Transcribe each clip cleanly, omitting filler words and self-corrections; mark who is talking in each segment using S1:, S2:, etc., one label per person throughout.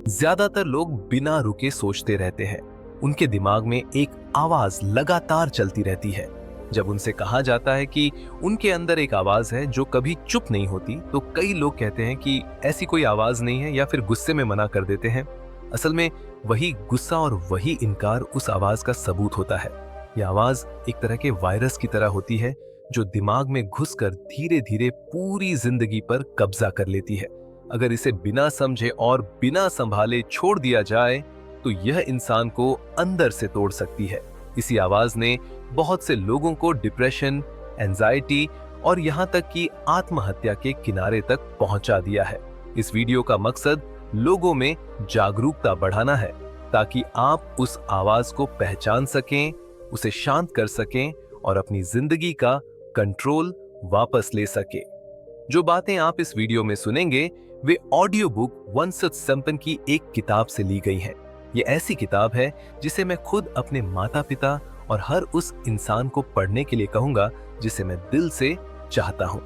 S1: ज्यादातर लोग बिना रुके सोचते रहते हैं। उनके दिमाग में एक आवाज लगातार चलती रहती है। जब उनसे कहा जाता है कि उनके अंदर एक आवाज है जो कभी चुप नहीं होती, तो कई लोग कहते हैं कि ऐसी कोई आवाज नहीं है या फिर गुस्से में मना कर देते हैं। असल में वही गुस्सा और वही इनकार उस आवाज का सबूत होता है। यह आवाज एक तरह के वायरस की तरह होती है जो दिमाग में घुसकर धीरे धीरे पूरी जिंदगी पर कब्जा कर लेती है। अगर इसे बिना समझे और बिना संभाले छोड़ दिया जाए तो यह इंसान को अंदर से तोड़ सकती है। इसी आवाज ने बहुत से लोगों को डिप्रेशन, एंजाइटी और यहां तक कि आत्महत्या के किनारे तक पहुंचा दिया है। इस वीडियो का मकसद लोगों में जागरूकता बढ़ाना है ताकि आप उस आवाज को पहचान सकें, उसे शांत कर सकें और अपनी जिंदगी का कंट्रोल वापस ले सकें। जो बातें आप इस वीडियो में सुनेंगे वे ऑडियो बुक वन सच संपन्न की एक किताब से ली गई हैं। ये ऐसी किताब है जिसे मैं खुद अपने माता पिता और हर उस इंसान को पढ़ने के लिए कहूंगा जिसे मैं दिल से चाहता हूं।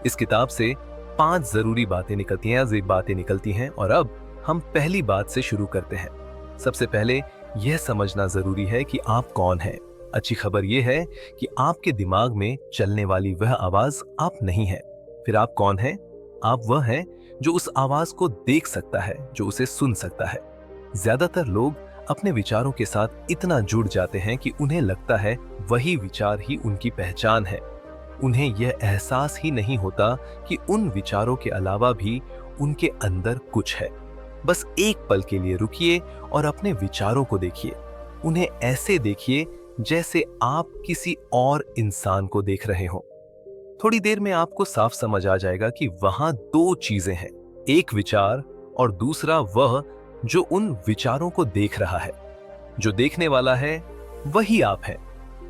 S1: इस किताब से 5 जरूरी बातें निकलती हैं और अब हम पहली बात से शुरू करते हैं। सबसे पहले यह समझना जरूरी है कि आप कौन हैं। अच्छी खबर यह है कि आपके दिमाग में चलने वाली वह आवाज आप नहीं है। फिर आप कौन हैं? आप वह हैं जो उस आवाज को देख सकता है, जो उसे सुन सकता है। ज्यादातर लोग अपने विचारों के साथ इतना जुड़ जाते हैं कि उन्हें लगता है वही विचार ही उनकी पहचान है। उन्हें यह एहसास ही नहीं होता कि उन विचारों के अलावा भी उनके अंदर कुछ है। बस एक पल के लिए रुकिए और अपने विचारों को देखिए। उन्हें ऐसे देखिए जैसे आप किसी और इंसान को देख रहे हो। थोड़ी देर में आपको साफ समझ आ जाएगा कि वहां 2 चीजें हैं, एक विचार और दूसरा वह जो उन विचारों को देख रहा है। जो देखने वाला है वही आप हैं।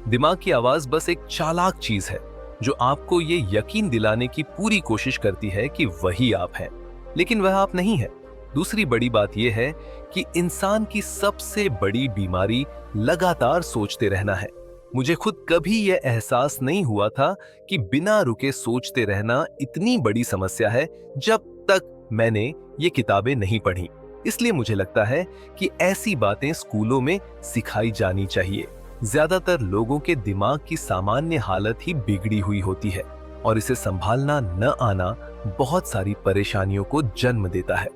S1: दिमाग की आवाज बस एक चालाक चीज है जो आपको ये यकीन दिलाने की पूरी कोशिश करती है कि वही आप हैं, लेकिन वह आप नहीं है। दूसरी बड़ी बात यह है कि इंसान की सबसे बड़ी बीमारी लगातार सोचते रहना है। मुझे खुद कभी यह एहसास नहीं हुआ था कि बिना रुके सोचते रहना इतनी बड़ी समस्या है जब तक मैंने ये किताबें नहीं पढ़ी। इसलिए मुझे लगता है कि ऐसी बातें स्कूलों में सिखाई जानी चाहिए। ज्यादातर लोगों के दिमाग की सामान्य हालत ही बिगड़ी हुई होती है और इसे संभालना न आना बहुत सारी परेशानियों को जन्म देता है।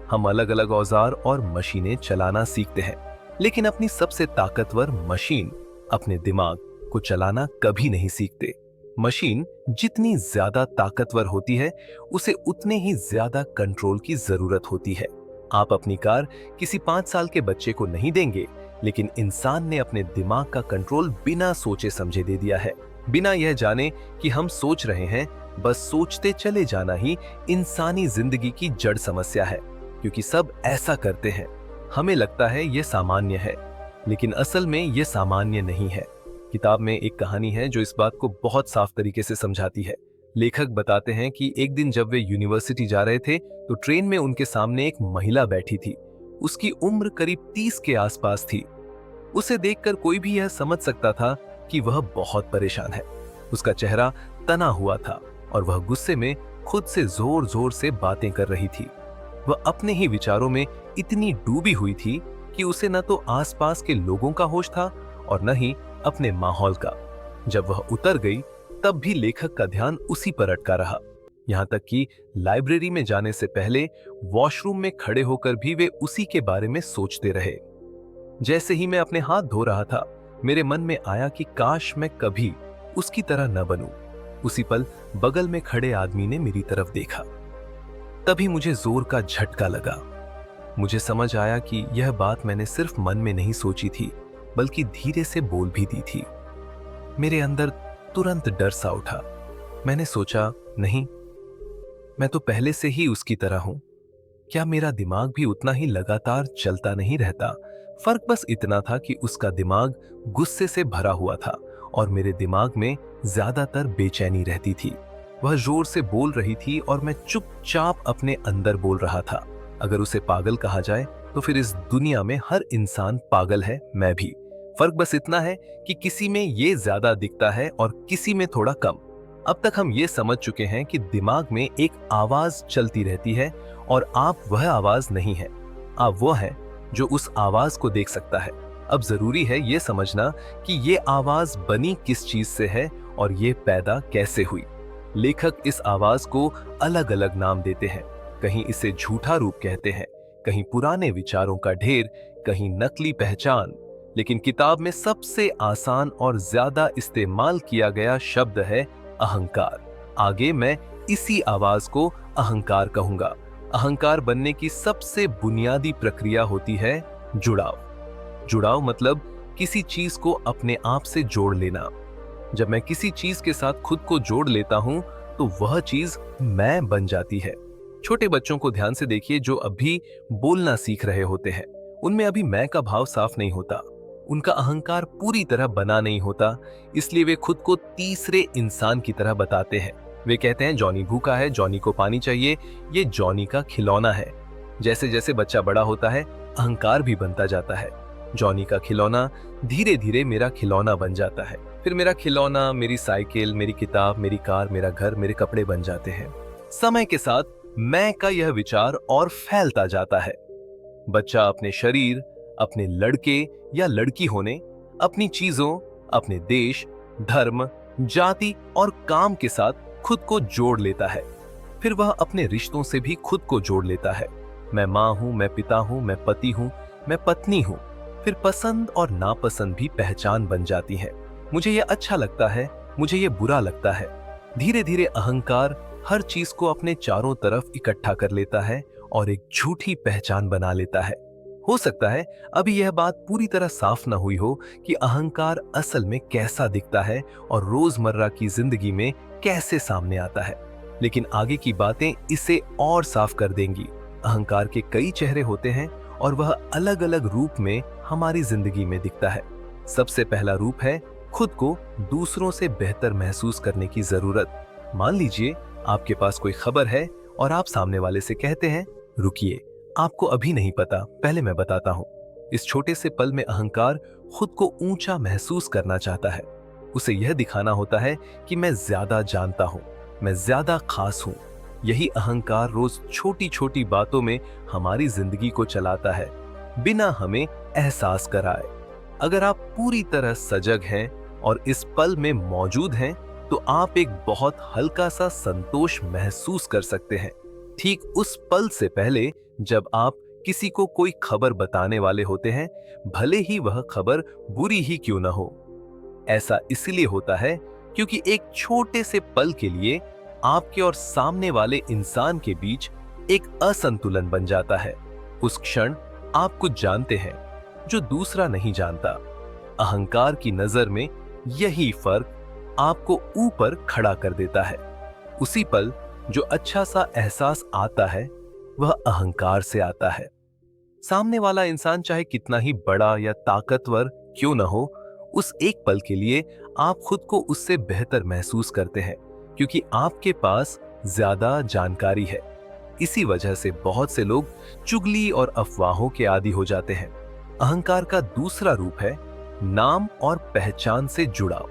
S1: हम अलग अलग औजार और मशीनें चलाना सीखते हैं, लेकिन अपनी सबसे ताकतवर मशीन अपने दिमाग को चलाना कभी नहीं सीखते। मशीन जितनी ज्यादा ताकतवर होती है उसे उतने ही ज्यादा कंट्रोल की जरूरत होती है। आप अपनी कार किसी 5 साल के बच्चे को नहीं देंगे, लेकिन इंसान ने अपने दिमाग का कंट्रोल बिना सोचे समझे दे दिया है। बिना यह जाने कि हम सोच रहे हैं, बस सोचते चले जाना ही इंसानी जिंदगी की जड़ समस्या है, क्योंकि सब ऐसा करते हैं। हमें लगता है यह सामान्य है, लेकिन असल में यह सामान्य नहीं है। किताब में एक कहानी है जो इस बात को बहुत साफ तरीके से समझाती है। लेखक बताते हैं कि एक दिन जब वे यूनिवर्सिटी जा रहे थे तो ट्रेन में उनके सामने एक महिला बैठी थी। उसकी उम्र करीब 30 के आसपास थी। उसे देखकर कोई भी यह समझ सकता था कि वह बहुत परेशान है। उसका चेहरा तना हुआ था और वह गुस्से में खुद से जोर जोर से बातें कर रही थी। वह अपने ही विचारों में इतनी डूबी हुई थी कि उसे न तो आसपास के लोगों का होश था और न ही अपने माहौल का। जब वह उतर गई तब भी लेखक का ध्यान उसी पर अटका रहा। यहां तक कि लाइब्रेरी में जाने से पहले वॉशरूम में खड़े होकर भी वे उसी के बारे में सोचते रहे। जैसे ही मैं अपने हाथ धो रहा था, मेरे मन में आया कि काश मैं कभी उसकी तरह न बनूं। उसी पल बगल में खड़े आदमी ने मेरी तरफ देखा। तभी मुझे जोर का झटका लगा। मुझे समझ आया कि यह बात मैंने सिर्फ मन में नहीं सोची थी, बल्कि धीरे से बोल भी दी थी। मेरे अंदर तुरंत डर सा उठा। मैंने सोचा, नहीं, मैं तो पहले से ही उसकी तरह हूं। क्या मेरा दिमाग भी उतना ही लगातार चलता नहीं रहता? फर्क बस इतना था कि उसका दिमाग गुस्से से भरा हुआ था और मेरे दिमाग में ज्यादातर बेचैनी रहती थी। वह जोर से बोल रही थी और मैं चुपचाप अपने अंदर बोल रहा था। अगर उसे पागल कहा जाए तो फिर इस दुनिया में हर इंसान पागल है, मैं भी। फर्क बस इतना है कि किसी में ये ज्यादा दिखता है और किसी में थोड़ा कम। अब तक हम ये समझ चुके हैं कि दिमाग में एक आवाज चलती रहती है और आप वह आवाज नहीं है। आप वो हैं जो उस आवाज को देख सकता है। अब जरूरी है ये समझना कि ये आवाज बनी किस चीज से है और ये पैदा कैसे हुई। लेखक इस आवाज को अलग अलग नाम देते हैं। कहीं इसे झूठा रूप कहते हैं, कहीं पुराने विचारों का ढेर, कहीं नकली पहचान। लेकिन किताब में सबसे आसान और ज्यादा इस्तेमाल किया गया शब्द है अहंकार। आगे मैं इसी आवाज को अहंकार कहूंगा। अहंकार बनने की सबसे बुनियादी प्रक्रिया होती है जुड़ाव। जुड़ाव मतलब किसी चीज को अपने आप से जोड़ लेना। जब मैं किसी चीज के साथ खुद को जोड़ लेता हूं तो वह चीज मैं बन जाती है। छोटे बच्चों को ध्यान से देखिए जो अभी बोलना सीख रहे होते हैं। उनमें अभी मैं का भाव साफ नहीं होता। उनका अहंकार पूरी तरह बना नहीं होता, इसलिए वे खुद को तीसरे इंसान की तरह बताते हैं। वे कहते हैं जॉनी भूखा है, जॉनी को पानी चाहिए, ये जॉनी का खिलौना है। जैसे जैसे बच्चा बड़ा होता है अहंकार भी बनता जाता है। जॉनी का खिलौना धीरे धीरे मेरा खिलौना बन जाता है। फिर मेरा खिलौना मेरी साइकिल, मेरी किताब, मेरी कार, मेरा घर, मेरे कपड़े बन जाते हैं। समय के साथ मैं का यह विचार और फैलता जाता है। बच्चा अपने शरीर, अपने लड़के या लड़की होने, अपनी चीजों, अपने देश, धर्म, जाति और काम के साथ खुद को जोड़ लेता है। फिर वह अपने रिश्तों से भी खुद को जोड़ लेता है। मैं माँ हूं, मैं पिता हूं, मैं पति हूं, मैं पत्नी हूं। फिर पसंद और नापसंद भी पहचान बन जाती है। मुझे यह अच्छा लगता है, मुझे यह बुरा लगता है। धीरे धीरे अहंकार हर चीज को अपने चारों तरफ इकट्ठा कर लेता है और एक झूठी पहचान बना लेता है। हो सकता है अभी यह बात पूरी तरह साफ न हुई हो कि अहंकार असल में कैसा दिखता है और रोजमर्रा की जिंदगी में कैसे सामने आता है, लेकिन आगे की बातें इसे और साफ कर देंगी। अहंकार के कई चेहरे होते हैं और वह अलग अलग रूप में हमारी जिंदगी में दिखता है। सबसे पहला रूप है खुद को दूसरों से बेहतर महसूस करने की जरूरत। मान लीजिए आपके पास कोई खबर है और आप सामने वाले से कहते हैं, रुकिए, आपको अभी नहीं पता, पहले मैं बताता हूं। इस छोटे से पल में अहंकार खुद को ऊंचा महसूस करना चाहता है। उसे यह दिखाना होता है कि मैं ज्यादा जानता हूं, मैं ज्यादा खास हूं। यही अहंकार रोज छोटी छोटी बातों में हमारी जिंदगी को चलाता है, बिना हमें एहसास कराए। अगर आप पूरी तरह सजग हैं और इस पल में मौजूद हैं, तो आप एक बहुत हल्का सा संतोष महसूस कर सकते हैं। ठीक उस पल से पहले जब आप किसी को कोई खबर बताने वाले होते हैं, भले ही वह खबर बुरी ही क्यों न हो। ऐसा इसलिए होता है क्योंकि एक छोटे से पल के लिए आपके और सामने वाले इंसान के बीच एक असंतुलन बन जाता है। उस क्षण आप कुछ जानते हैं जो दूसरा नहीं जानता। अहंकार की नजर में यही फर्क आपको ऊपर खड़ा कर देता है। उसी पल जो अच्छा सा एहसास आता है वह अहंकार से आता है। सामने वाला इंसान चाहे कितना ही बड़ा या ताकतवर क्यों न हो, उस एक पल के लिए आप खुद को उससे बेहतर महसूस करते हैं क्योंकि आपके पास ज्यादा जानकारी है। इसी वजह से बहुत से लोग चुगली और अफवाहों के आदी हो जाते हैं। अहंकार का दूसरा रूप है नाम और पहचान से जुड़ाव।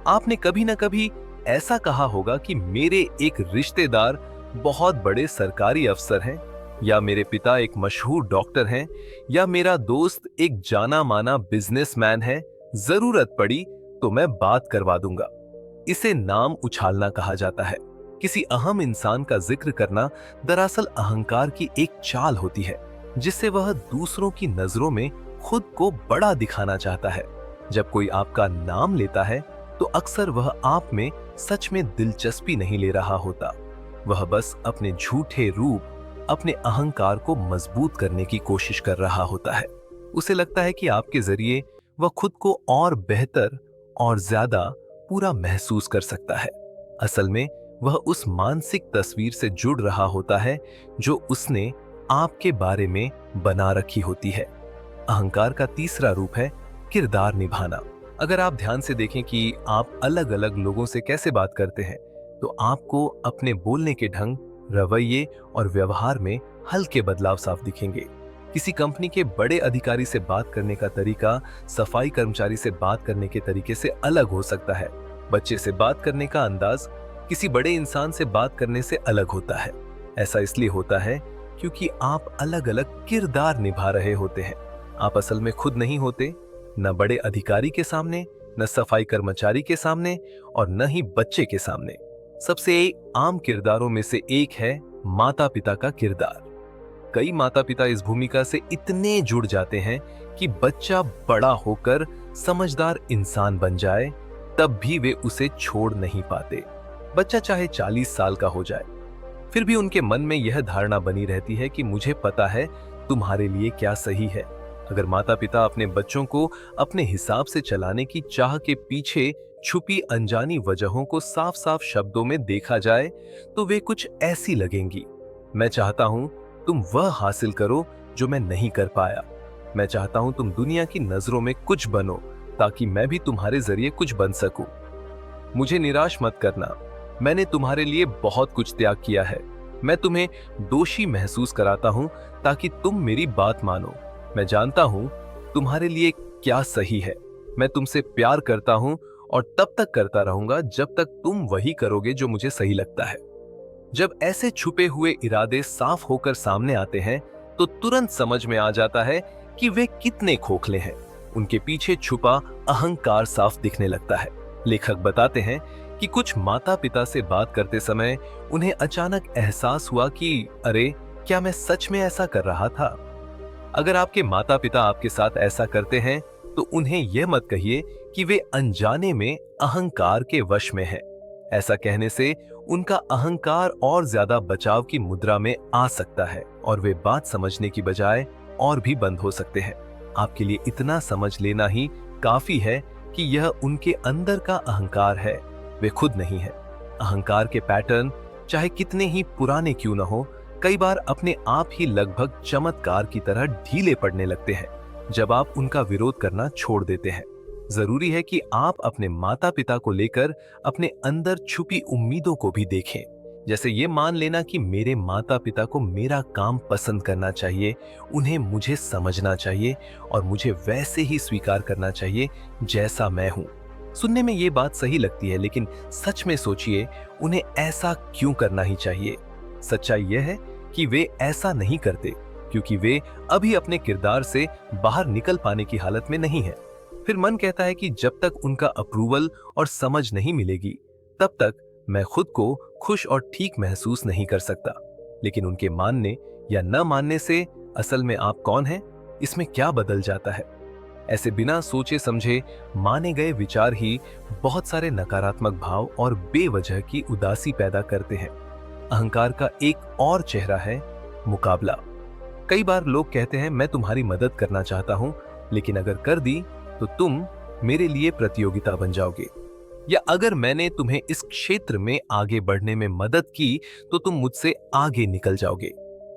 S1: आपने कभी ना कभी ऐसा कहा होगा कि मेरे एक रिश्तेदार बहुत बड़े सरकारी अफसर हैं, या मेरे पिता एक मशहूर डॉक्टर हैं, या मेरा दोस्त एक जाना माना बिजनेसमैन है, जरूरत पड़ी तो मैं बात करवा दूंगा। इसे नाम उछालना कहा जाता है। किसी अहम इंसान का जिक्र करना दरअसल अहंकार की एक चाल होती है जिससे वह दूसरों की नजरों में खुद को बड़ा दिखाना चाहता है। जब कोई आपका नाम लेता है तो अक्सर वह आप में सच में दिलचस्पी नहीं ले रहा होता। वह बस अपने झूठे रूप, अपने अहंकार को मजबूत करने की कोशिश कर रहा होता है। उसे लगता है कि आपके जरिए वह खुद को और बेहतर और ज्यादा पूरा महसूस कर सकता है। असल में वह उस मानसिक तस्वीर से जुड़ रहा होता है जो उसने आपके बारे में बना रखी होती है। अहंकार का तीसरा रूप है किरदार निभाना। अगर आप ध्यान से देखें कि आप अलग अलग लोगों से कैसे बात करते हैं, तो आपको अपने बोलने के ढंग, रवैये और व्यवहार में हल्के बदलाव साफ दिखेंगे। किसी कंपनी के बड़े अधिकारी से बात करने का तरीका सफाई कर्मचारी से बात करने के तरीके से अलग हो सकता है। बच्चे से बात करने का अंदाज किसी बड़े इंसान से बात करने से अलग होता है। ऐसा इसलिए होता है क्योंकि आप अलग अलग किरदार निभा रहे होते हैं। आप असल में खुद नहीं होते, न बड़े अधिकारी के सामने, न सफाई कर्मचारी के सामने और न ही बच्चे के सामने। सबसे आम किरदारों में से एक है माता पिता का किरदार। कई माता पिता इस भूमिका से इतने जुड़ जाते हैं कि बच्चा बड़ा होकर समझदार इंसान बन जाए तब भी वे उसे छोड़ नहीं पाते। बच्चा चाहे 40 साल का हो जाए, फिर भी उनके मन में यह धारणा बनी रहती है कि मुझे पता है तुम्हारे लिए क्या सही है। अगर माता पिता अपने बच्चों को अपने हिसाब से चलाने की चाह के पीछे छुपी अनजानी वजहों को साफ साफ शब्दों में देखा जाए तो वे कुछ ऐसी लगेंगी। मैं चाहता हूं तुम वह हासिल करो जो मैं नहीं कर पाया। मैं चाहता हूं तुम दुनिया की नजरों में कुछ बनो ताकि मैं भी तुम्हारे जरिए कुछ बन सकूं। मुझे निराश मत करना, मैंने तुम्हारे लिए बहुत कुछ त्याग किया है। मैं तुम्हें दोषी महसूस कराता हूं ताकि तुम मेरी बात मानो। मैं जानता हूं तुम्हारे लिए क्या सही है। मैं तुमसे प्यार करता हूं और तब तक करता रहूंगा जब तक तुम वही करोगे जो मुझे सही लगता है। जब ऐसे छुपे हुए इरादे साफ होकर सामने आते हैं तो तुरंत समझ में आ जाता है कि वे कितने खोखले हैं। उनके पीछे छुपा अहंकार साफ दिखने लगता है। लेखक बताते हैं कि कुछ माता पिता से बात करते समय उन्हें अचानक एहसास हुआ कि अरे, क्या मैं सच में ऐसा कर रहा था? अगर आपके माता पिता आपके साथ ऐसा करते हैं तो उन्हें यह मत कहिए कि वे अनजाने में अहंकार के वश में हैं। ऐसा कहने से उनका अहंकार और ज्यादा बचाव की मुद्रा में आ सकता है और वे बात समझने की बजाय और भी बंद हो सकते हैं। आपके लिए इतना समझ लेना ही काफी है कि यह उनके अंदर का अहंकार है, वे खुद नहीं है। अहंकार के पैटर्न चाहे कितने ही पुराने क्यों न हो, कई बार अपने आप ही लगभग चमत्कार की तरह ढीले पड़ने लगते हैं जब आप उनका विरोध करना छोड़ देते हैं। जरूरी है कि आप अपने माता पिता को लेकर अपने अंदर छुपी उम्मीदों को भी देखें। जैसे ये मान लेना कि मेरे माता पिता को मेरा काम पसंद करना चाहिए, उन्हें मुझे समझना चाहिए और मुझे वैसे ही स्वीकार करना चाहिए जैसा मैं हूं। सुनने में ये बात सही लगती है, लेकिन सच में सोचिए, उन्हें ऐसा क्यों करना ही चाहिए? सच्चाई यह है कि वे ऐसा नहीं करते क्योंकि वे अभी अपने किरदार से बाहर निकल पाने की हालत में नहीं है। फिर मन कहता है कि जब तक उनका अप्रूवल और समझ नहीं मिलेगी तब तक मैं खुद को खुश और ठीक महसूस नहीं कर सकता। लेकिन उनके मानने या न मानने से असल में आप कौन हैं, इसमें क्या बदल जाता है? ऐसे बिना सोचे समझे माने गए विचार ही बहुत सारे नकारात्मक भाव और बेवजह की उदासी पैदा करते हैं। अहंकार का एक और चेहरा है मुकाबला। कई बार लोग कहते हैं मैं तुम्हारी मदद करना चाहता हूं, लेकिन अगर कर दी तो तुम मेरे लिए प्रतियोगिता बन जाओगे, या अगर मैंने तुम्हें इस क्षेत्र में आगे बढ़ने में मदद की तो तुम मुझसे आगे निकल जाओगे।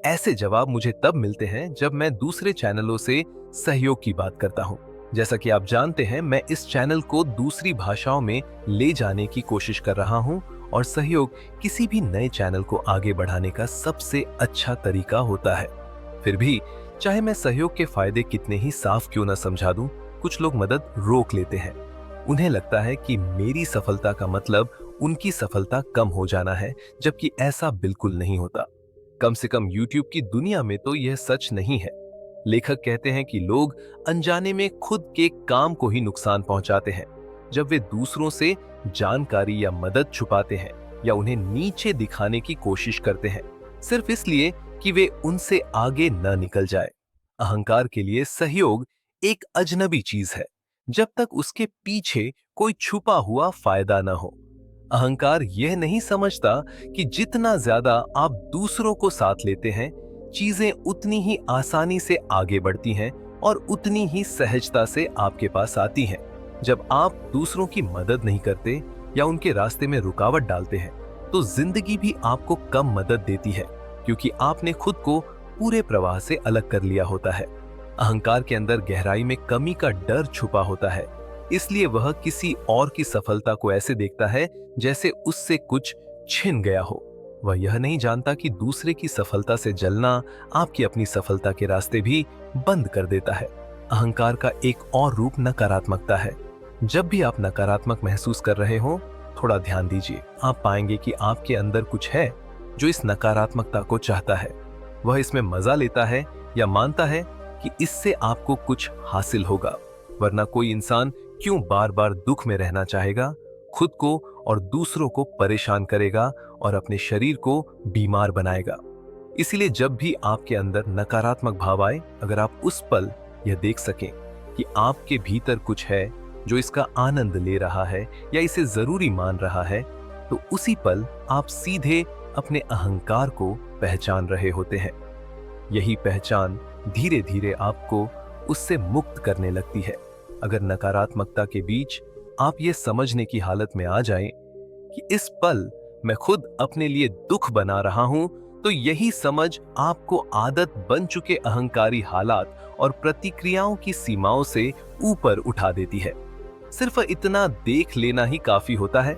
S1: ऐसे जवाब मुझे तब मिलते हैं जब मैं दूसरे चैनलों से सहयोग की बात करता हूं। जैसा कि आप जानते हैं, मैं इस चैनल को दूसरी भाषाओं में ले जाने की कोशिश कर रहा हूं और सहयोग किसी भी नए चैनल को आगे बढ़ाने का सबसे अच्छा तरीका होता है। फिर भी चाहे मैं सहयोग के फायदे कितने ही साफ क्यों न समझा दूं, कुछ लोग मदद रोक लेते हैं। उन्हें लगता है कि मेरी सफलता का मतलब उनकी सफलता कम हो जाना है, जबकि ऐसा बिल्कुल नहीं होता। कम से कम YouTube की दुनिया में तो यह सच नहीं है। लेखक कहते हैं कि लोग अनजाने में खुद के काम को ही नुकसान पहुंचाते हैं जब वे दूसरों से जानकारी या मदद छुपाते हैं या उन्हें नीचे दिखाने की कोशिश करते हैं, सिर्फ इसलिए कि वे उनसे आगे न निकल जाए। अहंकार के लिए सहयोग एक अजनबी चीज है जब तक उसके पीछे कोई छुपा हुआ फायदा न हो। अहंकार यह नहीं समझता कि जितना ज्यादा आप दूसरों को साथ लेते हैं, चीजें उतनी ही आसानी से आगे बढ़ती हैं और उतनी ही सहजता से आपके पास आती हैं। जब आप दूसरों की मदद नहीं करते या उनके रास्ते में रुकावट डालते हैं, तो जिंदगी भी आपको कम मदद देती है, क्योंकि आपने खुद को पूरे प्रवाह से अलग कर लिया होता है। अहंकार के अंदर गहराई में कमी का डर छुपा होता है, इसलिए वह किसी और की सफलता को ऐसे देखता है जैसे उससे कुछ छिन गया हो। वह यह नहीं जानता कि दूसरे की सफलता से जलना आपकी अपनी सफलता के रास्ते भी बंद कर देता है। अहंकार का एक और रूप नकारात्मकता है। जब भी आप नकारात्मक महसूस कर रहे हो, थोड़ा ध्यान दीजिए। आप पाएंगे कि आपके अंदर कुछ है जो इस नकारात्मकता को चाहता है। वह इसमें मजा लेता है या मानता है कि इससे आपको कुछ हासिल होगा। वरना कोई इंसान क्यों बार बार दुख में रहना चाहेगा, खुद को और दूसरों को परेशान करेगा और अपने शरीर को बीमार बनाएगा। इसीलिए जब भी आपके अंदर नकारात्मक भाव आए, अगर आप उस पल यह देख सकें कि आपके भीतर कुछ है जो इसका आनंद ले रहा है या इसे जरूरी मान रहा है, तो उसी पल आप सीधे अपने अहंकार को पहचान रहे होते हैं। यही पहचान धीरे धीरे आपको उससे मुक्त करने लगती है। अगर नकारात्मकता के बीच आप ये समझने की हालत में आ जाएं कि इस पल मैं खुद अपने लिए दुख बना रहा हूं, तो यही समझ आपको आदत बन चुके अहंकारी हालात और प्रतिक्रियाओं की सीमाओं से ऊपर उठा देती है। सिर्फ इतना देख लेना ही काफी होता है।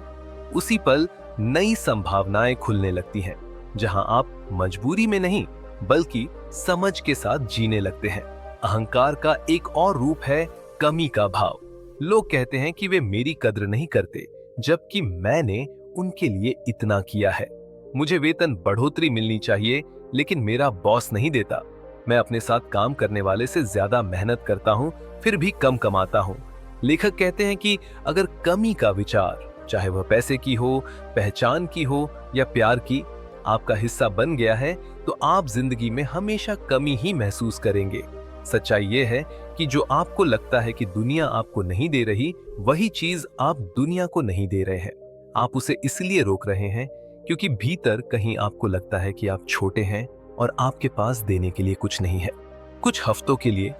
S1: उसी पल नई संभावनाएं खुलने लगती हैं, जहां आप मजबूरी में नहीं बल्कि समझ के साथ जीने लगते हैं। अहंकार का एक और रूप है कमी का भाव। लोग कहते हैं कि वे मेरी कद्र नहीं करते, जबकि मैंने उनके लिए इतना किया है। मुझे वेतन बढ़ोतरी मिलनी चाहिए, लेकिन मेरा बॉस नहीं देता। मैं अपने साथ काम करने वाले से ज्यादा मेहनत करता हूं, फिर भी कम कमाता हूं। लेखक कहते हैं कि अगर कमी का विचार, चाहे वह पैसे की हो, पहचान की हो या प्यार की, आपका हिस्सा बन गया है, तो आप जिंदगी में हमेशा कमी ही महसूस करेंगे। सच्चाई यह है कि जो आपको लगता है कि दुनिया आपको नहीं दे रही, वही चीज आप दुनिया को नहीं दे रहे हैं। आप उसे इसलिए रोक रहे हैं क्योंकि भीतर कहीं आपको लगता है कि आप छोटे हैं और आपके पास देने के लिए कुछ नहीं है। कुछ हफ्तों के लिए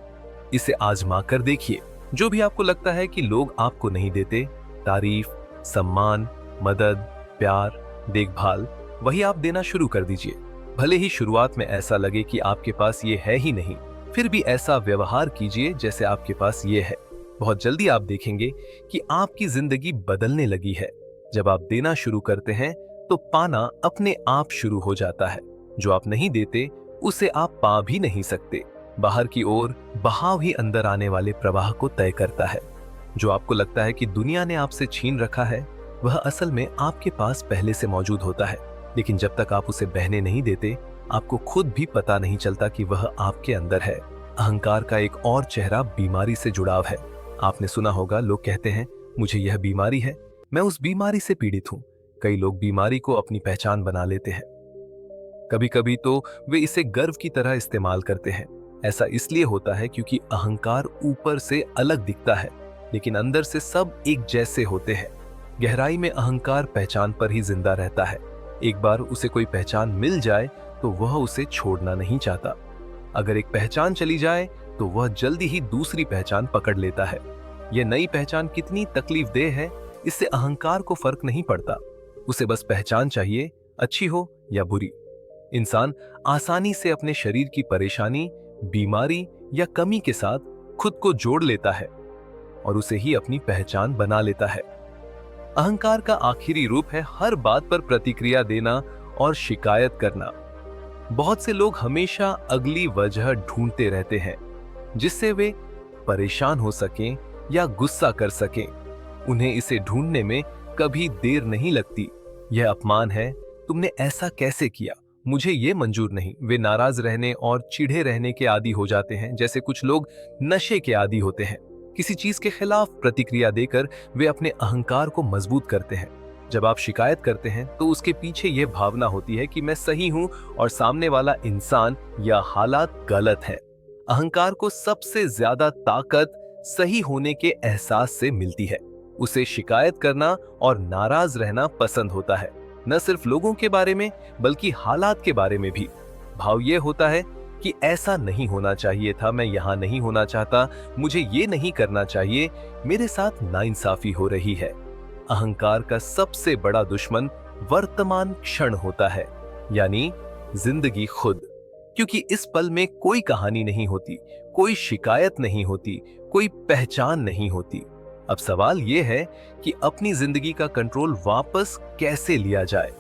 S1: इसे आजमा कर देखिए। जो भी आपको लगता है कि लोग आपको नहीं देते, तारीफ, सम्मान, मदद, प्यार, देखभाल, वही आप देना शुरू कर दीजिए। भले ही शुरुआत में ऐसा लगे कि आपके पास ये है ही नहीं, फिर भी ऐसा व्यवहार कीजिए जैसे आपके पास ये है। बहुत जल्दी आप देखेंगे कि आपकी जिंदगी बदलने लगी है। जब आप देना शुरू करते हैं तो पाना अपने आप शुरू हो जाता है। जो आप नहीं देते उसे आप पा भी नहीं सकते। बाहर की ओर बहाव ही अंदर आने वाले प्रवाह को तय करता है। जो आपको लगता है कि दुनिया ने आपसे छीन रखा है, वह असल में आपके पास पहले से मौजूद होता है। लेकिन जब तक आप उसे बहने नहीं देते, आपको खुद भी पता नहीं चलता कि वह आपके अंदर है। अहंकार का एक और चेहरा बीमारी से जुड़ाव है। आपने सुना होगा, लोग कहते हैं मुझे यह बीमारी है, मैं उस बीमारी से पीड़ित हूं। कई लोग बीमारी को अपनी पहचान बना लेते हैं। कभी कभी तो वे इसे गर्व की तरह इस्तेमाल करते हैं। ऐसा इसलिए होता है क्योंकि अहंकार ऊपर से अलग दिखता है, लेकिन अंदर से सब एक जैसे होते हैं। गहराई में अहंकार पहचान पर ही जिंदा रहता है। एक बार उसे कोई पहचान मिल जाए तो वह उसे छोड़ना नहीं चाहता। अगर एक पहचान चली जाए तो वह जल्दी ही दूसरी पहचान पकड़ लेता है। यह नई पहचान कितनी तकलीफदेह है, इससे अहंकार को फर्क नहीं पड़ता। उसे बस पहचान चाहिए, अच्छी हो या बुरी। इंसान आसानी से अपने शरीर की परेशानी, बीमारी या कमी के साथ खुद को जोड़ लेता है और उसे ही अपनी पहचान बना लेता है। अहंकार का आखिरी रूप है हर बात पर प्रतिक्रिया देना और शिकायत करना। बहुत से लोग हमेशा अगली वजह ढूंढते रहते हैं जिससे वे परेशान हो सकें या गुस्सा कर सकें। उन्हें इसे ढूंढने में कभी देर नहीं लगती। यह अपमान है, तुमने ऐसा कैसे किया, मुझे ये मंजूर नहीं। वे नाराज रहने और चिढ़े रहने के आदी हो जाते हैं, जैसे कुछ लोग नशे के आदी होते हैं। किसी चीज के खिलाफ प्रतिक्रिया देकर वे अपने अहंकार को मजबूत करते हैं। जब आप शिकायत करते हैं तो उसके पीछे यह भावना होती है कि मैं सही हूं और सामने वाला इंसान या हालात गलत है। अहंकार को सबसे ज्यादा ताकत सही होने के एहसास से मिलती है। उसे शिकायत करना और नाराज रहना पसंद होता है, न सिर्फ लोगों के बारे में बल्कि हालात के बारे में भी। भाव ये होता है कि ऐसा नहीं होना चाहिए था, मैं यहां नहीं होना चाहता, मुझे ये नहीं करना चाहिए, मेरे साथ नाइंसाफी हो रही है। अहंकार का सबसे बड़ा दुश्मन वर्तमान क्षण होता है, यानी जिंदगी खुद। क्योंकि इस पल में कोई कहानी नहीं होती, कोई शिकायत नहीं होती, कोई पहचान नहीं होती। अब सवाल यह है कि अपनी जिंदगी का कंट्रोल वापस कैसे लिया जाए।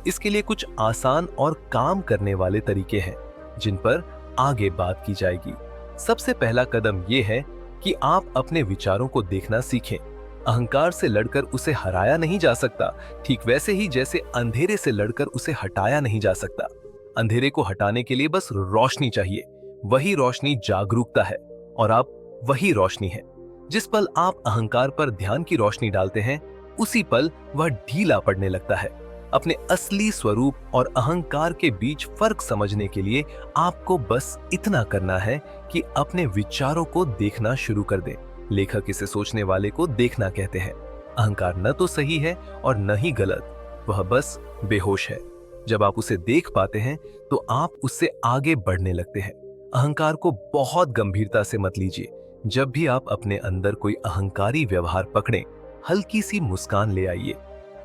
S1: इसके लिए कुछ आसान और काम करने वाले तरीके हैं जिन पर आगे बात की जाएगी। सबसे पहला कदम यह है कि आप अपने विचारों को देखना सीखें। अहंकार से लड़कर उसे हराया नहीं जा सकता, ठीक वैसे ही जैसे अंधेरे से लड़कर उसे हटाया नहीं जा सकता। अंधेरे को हटाने के लिए बस रोशनी चाहिए। वही रोशनी जागरूकता है और आप वही रोशनी है। जिस पल आप अहंकार पर ध्यान की रोशनी डालते हैं, उसी पल वह ढीला पड़ने लगता है। अपने असली स्वरूप और अहंकार के बीच फर्क समझने के लिए आपको बस इतना करना है कि अपने विचारों को देखना शुरू कर दें। लेखक इसे सोचने वाले को देखना कहते हैं। अहंकार न तो सही है और न ही गलत, वह बस बेहोश है। जब आप उसे देख पाते हैं तो आप उससे आगे बढ़ने लगते हैं। अहंकार को बहुत गंभीरता से मत लीजिए। जब भी आप अपने अंदर कोई अहंकारी व्यवहार पकड़ें, हल्की सी मुस्कान ले आइए।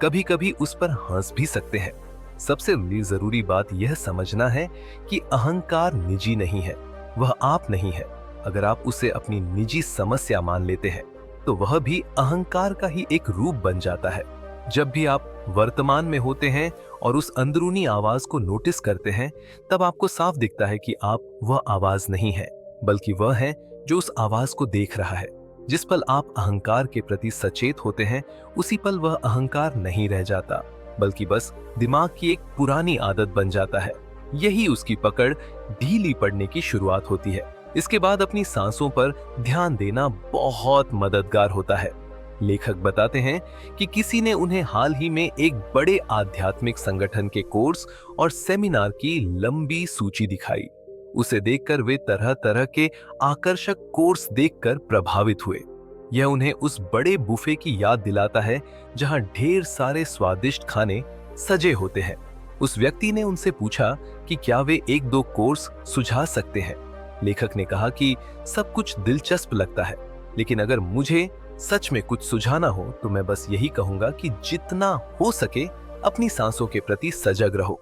S1: कभी कभी उस पर हंस भी सकते हैं। सबसे जरूरी बात यह समझना है कि अहंकार निजी नहीं है, वह आप नहीं है। अगर आप उसे अपनी निजी समस्या मान लेते हैं तो वह भी अहंकार का ही एक रूप बन जाता है। जब भी आप वर्तमान में होते हैं और उस अंदरूनी आवाज को नोटिस करते हैं, तब आपको साफ दिखता है कि आप वह आवाज नहीं है, बल्कि वह है जो उस आवाज को देख रहा है। जिस पल आप अहंकार के प्रति सचेत होते हैं, उसी पल वह अहंकार नहीं रह जाता, बल्कि बस दिमाग की एक पुरानी आदत बन जाता है। यही उसकी पकड़ ढीली पड़ने की शुरुआत होती है। इसके बाद अपनी सांसों पर ध्यान देना बहुत मददगार होता है। लेखक बताते हैं कि किसी ने उन्हें हाल ही में एक बड़े आध्यात्मिक संगठन के कोर्स और सेमिनार की लंबी सूची दिखाई। उसे देखकर वे तरह तरह के आकर्षक कोर्स देखकर प्रभावित हुए। यह उन्हें उस बड़े बुफे की याद दिलाता है जहां ढेर सारे स्वादिष्ट खाने सजे होते हैं। उस व्यक्ति ने उनसे पूछा कि क्या वे एक दो कोर्स सुझा सकते हैं। लेखक ने कहा कि सब कुछ दिलचस्प लगता है, लेकिन अगर मुझे सच में कुछ सुझाना हो तो मैं बस यही कहूंगा कि जितना हो सके अपनी सांसों के प्रति सजग रहो।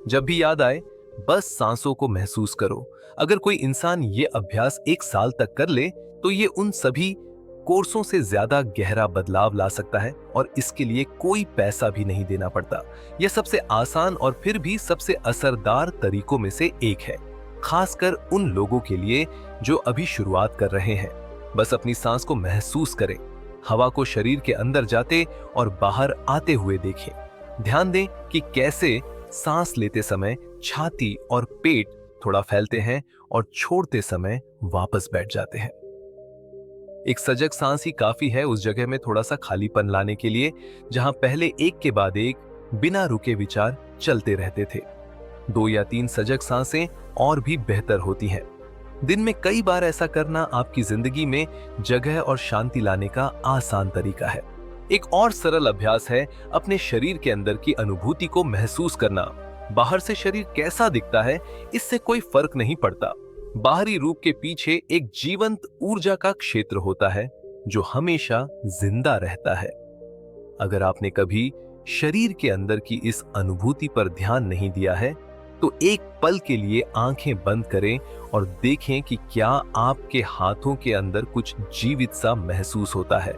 S1: जब भी याद आए बस सांसों को महसूस करो। अगर कोई इंसान ये अभ्यास 1 साल तक कर ले तो ये उन सभी कोर्सों से ज्यादा गहरा बदलाव ला सकता है और इसके लिए कोई पैसा भी नहीं देना पड़ता। यह सबसे आसान और फिर भी सबसे असरदार तरीकों में से एक है, खासकर उन लोगों के लिए जो अभी शुरुआत कर रहे हैं। बस अपनी सांस को महसूस करें, हवा को शरीर के अंदर जाते और बाहर आते हुए देखें। ध्यान दें कि कैसे सांस लेते समय छाती और पेट थोड़ा फैलते हैं और छोड़ते समय वापस बैठ जाते हैं। एक सजग सांस ही काफी है उस जगह में थोड़ा सा खालीपन लाने के लिए जहां पहले एक के बाद एक बिना रुके विचार चलते रहते थे। 2 या 3 सजग सांसें और भी बेहतर होती हैं। दिन में कई बार ऐसा करना आपकी जिंदगी में जगह और शांति लाने का आसान तरीका है। एक और सरल अभ्यास है अपने शरीर के अंदर की अनुभूति को महसूस करना। बाहर से शरीर कैसा दिखता है इससे कोई फर्क नहीं पड़ता। बाहरी रूप के पीछे एक जीवंत ऊर्जा का क्षेत्र होता है जो हमेशा जिंदा रहता है। अगर आपने कभी शरीर के अंदर की इस अनुभूति पर ध्यान नहीं दिया है तो एक पल के लिए आंखें बंद करें और देखें कि क्या आपके हाथों के अंदर कुछ जीवित सा महसूस होता है।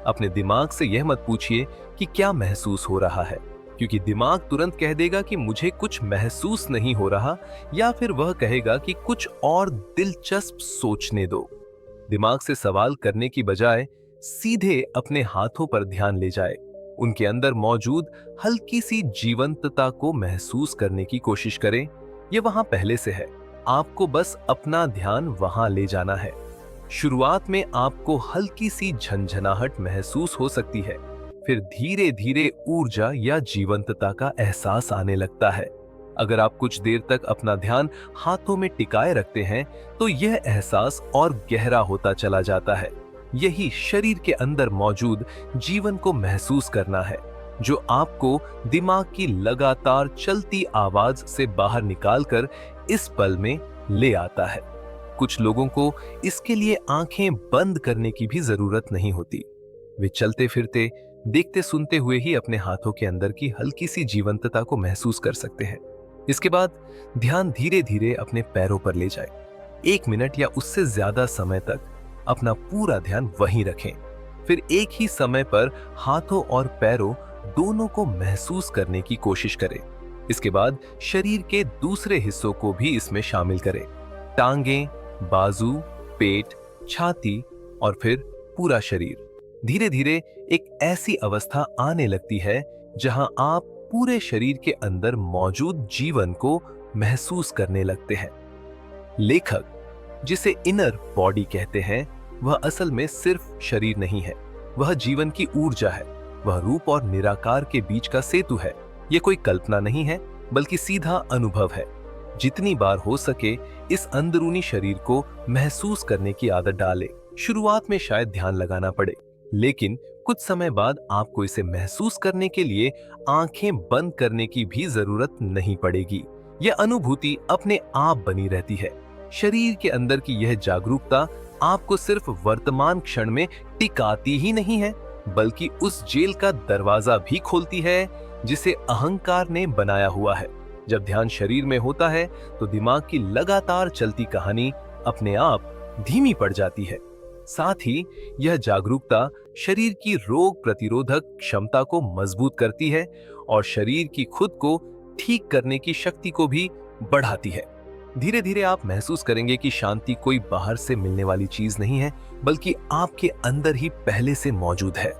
S1: अपने दिमाग से यह मत पूछिए कि क्या महसूस हो रहा है, क्योंकि दिमाग तुरंत कह देगा कि मुझे कुछ महसूस नहीं हो रहा, या फिर वह कहेगा कि कुछ और दिलचस्प सोचने दो। दिमाग से सवाल करने की बजाय सीधे अपने हाथों पर ध्यान ले जाए। उनके अंदर मौजूद हल्की सी जीवंतता को महसूस करने की कोशिश करें। यह वहां पहले से है, आपको बस अपना ध्यान वहां ले जाना है। शुरुआत में आपको हल्की सी झंझनाहट महसूस हो सकती है, फिर धीरे धीरे ऊर्जा या जीवंतता का एहसास आने लगता है। अगर आप कुछ देर तक अपना ध्यान हाथों में टिकाए रखते हैं तो यह एहसास और गहरा होता चला जाता है। यही शरीर के अंदर मौजूद जीवन को महसूस करना है, जो आपको दिमाग की लगातार चलती आवाज से बाहर निकालकर इस पल में ले आता है। कुछ लोगों को इसके लिए आंखें बंद करने की भी जरूरत नहीं होती। वे चलते फिरते, देखते सुनते हुए ही अपने हाथों के अंदर की हल्की सी जीवंतता को महसूस कर सकते हैं। इसके बाद ध्यान धीरे धीरे अपने पैरों पर ले जाए। 1 मिनट या उससे ज्यादा समय तक अपना पूरा ध्यान वहीं रखें। फिर एक ही समय पर हाथों और पैरों दोनों को महसूस करने की कोशिश करें। इसके बाद शरीर के दूसरे हिस्सों को भी इसमें शामिल करें। टांगें, बाजू, पेट, छाती और फिर पूरा शरीर। धीरे धीरे एक ऐसी अवस्था आने लगती है जहां आप पूरे शरीर के अंदर मौजूद जीवन को महसूस करने लगते हैं। लेखक, जिसे इनर बॉडी कहते हैं, वह असल में सिर्फ शरीर नहीं है, वह जीवन की ऊर्जा है। वह रूप और निराकार के बीच का सेतु है। यह कोई कल्पना नहीं है, बल्कि सीधा अनुभव है। जितनी बार हो सके इस अंदरूनी शरीर को महसूस करने की आदत डालें। शुरुआत में शायद ध्यान लगाना पड़े, लेकिन कुछ समय बाद आपको इसे महसूस करने के लिए आंखें बंद करने की भी जरूरत नहीं पड़ेगी। यह अनुभूति अपने आप बनी रहती है। शरीर के अंदर की यह जागरूकता आपको सिर्फ वर्तमान क्षण में टिकाती ही नहीं है, बल्कि उस जेल का दरवाजा भी खोलती है जिसे अहंकार ने बनाया हुआ है। जब ध्यान शरीर में होता है तो दिमाग की लगातार चलती कहानी अपने आप धीमी पड़ जाती है। साथ ही यह जागरूकता शरीर की रोग प्रतिरोधक क्षमता को मजबूत करती है और शरीर की खुद को ठीक करने की शक्ति को भी बढ़ाती है। धीरे धीरे आप महसूस करेंगे कि शांति कोई बाहर से मिलने वाली चीज नहीं है, बल्कि आपके अंदर ही पहले से मौजूद है।